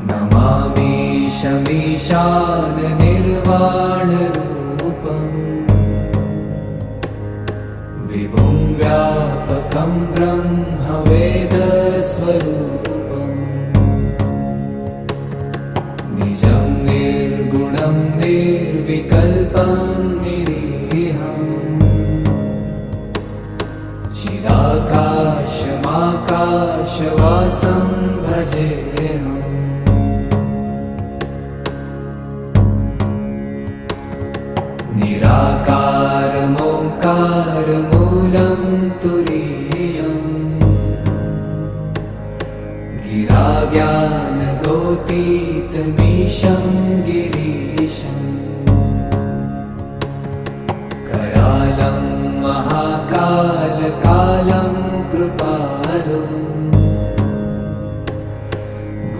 नमामीशमीशाननिर्वाणरूपम् विभुं व्यापकं ब्रह्मवेदस्वरूपम् निजं निर्गुणं निर्विकल्पं निरीहम् चिदाकाशमाकाशवासं भजेऽहम् निराकारमोङ्कारमूलं तुरीयम् गिराज्ञानगोतीतमीशं